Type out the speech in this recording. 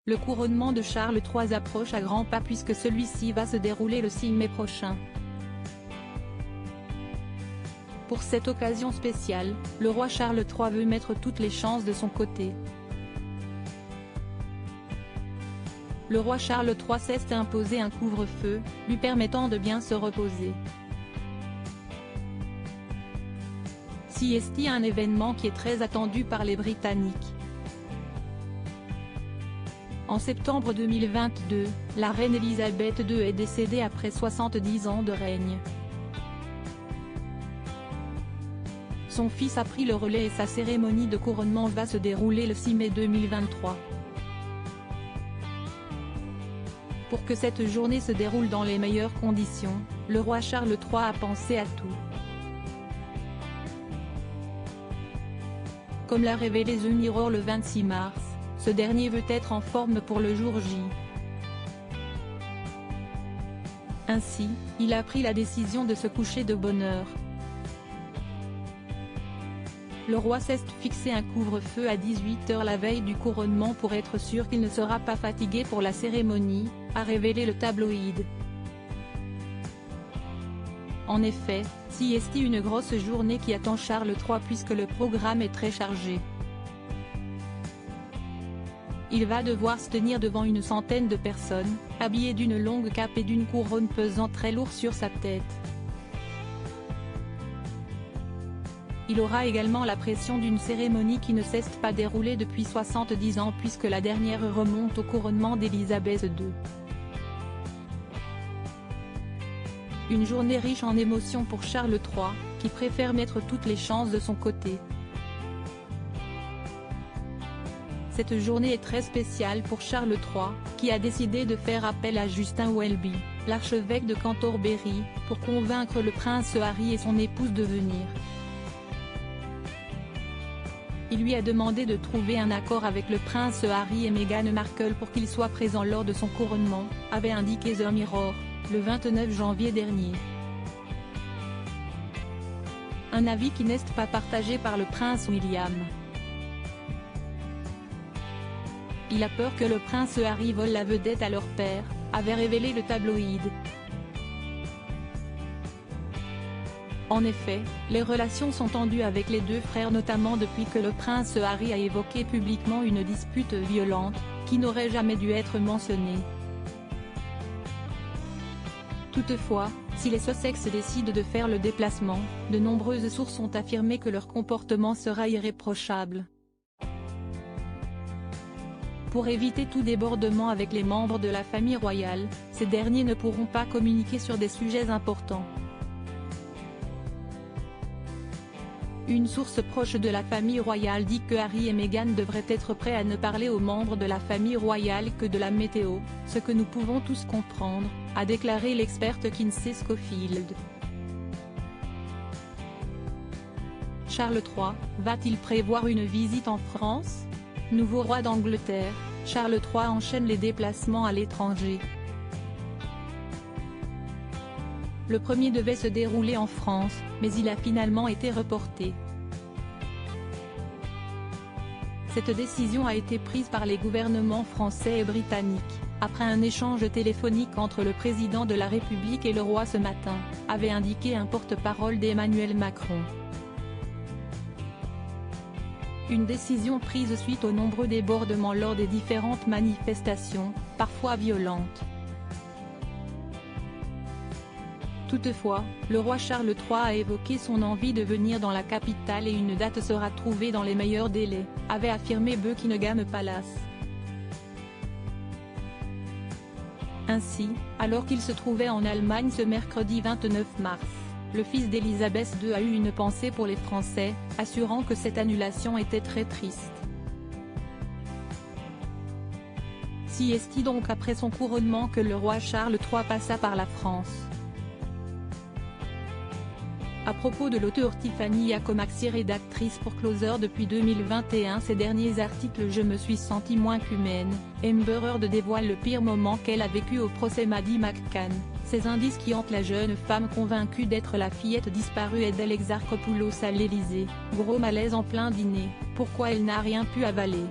Le couronnement de Charles III approche à grands pas puisque celui-ci va se dérouler le 6 mai prochain. Pour cette occasion spéciale, le roi Charles III veut mettre toutes les chances de son côté. Le roi Charles III s'est imposé un couvre-feu, lui permettant de bien se reposer. C'est un événement qui est très attendu par les Britanniques. En septembre 2022, la reine Elisabeth II est décédée après 70 ans de règne. Son fils a pris le relais et sa cérémonie de couronnement va se dérouler le 6 mai 2023. Pour que cette journée se déroule dans les meilleures conditions, le roi Charles III a pensé à tout. Comme l'a révélé The Mirror le 26 mars, ce dernier veut être en forme pour le jour J. Ainsi, il a pris la décision de se coucher de bonne heure. Le roi s'est fixé un couvre-feu à 18 h la veille du couronnement pour être sûr qu'il ne sera pas fatigué pour la cérémonie, a révélé le tabloïd. En effet, c'est une grosse journée qui attend Charles III puisque le programme est très chargé. Il va devoir se tenir devant une centaine de personnes, habillé d'une longue cape et d'une couronne pesant très lourd sur sa tête. Il aura également la pression d'une cérémonie qui ne s'est pas déroulée depuis 70 ans puisque la dernière remonte au couronnement d'Élisabeth II. Une journée riche en émotions pour Charles III, qui préfère mettre toutes les chances de son côté. Cette journée est très spéciale pour Charles III, qui a décidé de faire appel à Justin Welby, l'archevêque de Canterbury, pour convaincre le prince Harry et son épouse de venir. Il lui a demandé de trouver un accord avec le prince Harry et Meghan Markle pour qu'ils soient présents lors de son couronnement, avait indiqué The Mirror, le 29 janvier dernier. Un avis qui n'est pas partagé par le prince William. Il a peur que le prince Harry vole la vedette à leur père, avait révélé le tabloïd. En effet, les relations sont tendues avec les deux frères notamment depuis que le prince Harry a évoqué publiquement une dispute violente, qui n'aurait jamais dû être mentionnée. Toutefois, si les Sussex décident de faire le déplacement, de nombreuses sources ont affirmé que leur comportement sera irréprochable. Pour éviter tout débordement avec les membres de la famille royale, ces derniers ne pourront pas communiquer sur des sujets importants. Une source proche de la famille royale dit que Harry et Meghan devraient être prêts à ne parler aux membres de la famille royale que de la météo, ce que nous pouvons tous comprendre, a déclaré l'experte Kinsey Schofield. Charles III, va-t-il prévoir une visite en France ? Nouveau roi d'Angleterre, Charles III enchaîne les déplacements à l'étranger. Le premier devait se dérouler en France, mais il a finalement été reporté. Cette décision a été prise par les gouvernements français et britanniques, après un échange téléphonique entre le président de la République et le roi ce matin, avait indiqué un porte-parole d'Emmanuel Macron. Une décision prise suite aux nombreux débordements lors des différentes manifestations, parfois violentes. Toutefois, le roi Charles III a évoqué son envie de venir dans la capitale et une date sera trouvée dans les meilleurs délais, avait affirmé Buckingham Palace. Ainsi, alors qu'il se trouvait en Allemagne ce mercredi 29 mars, le fils d'Élisabeth II a eu une pensée pour les Français, assurant que cette annulation était très triste. C'est donc après son couronnement que le roi Charles III passa par la France. À propos de l'auteure Tiffany Yacomaxi, rédactrice pour Closer depuis 2021, ces derniers articles Je me suis sentie moins qu'humaine, Amber Heard dévoile le pire moment qu'elle a vécu au procès Maddie McCann, ces indices qui hantent la jeune femme convaincue d'être la fillette disparue et d'Alex Arcopoulos à l'Élysée, gros malaise en plein dîner, pourquoi elle n'a rien pu avaler.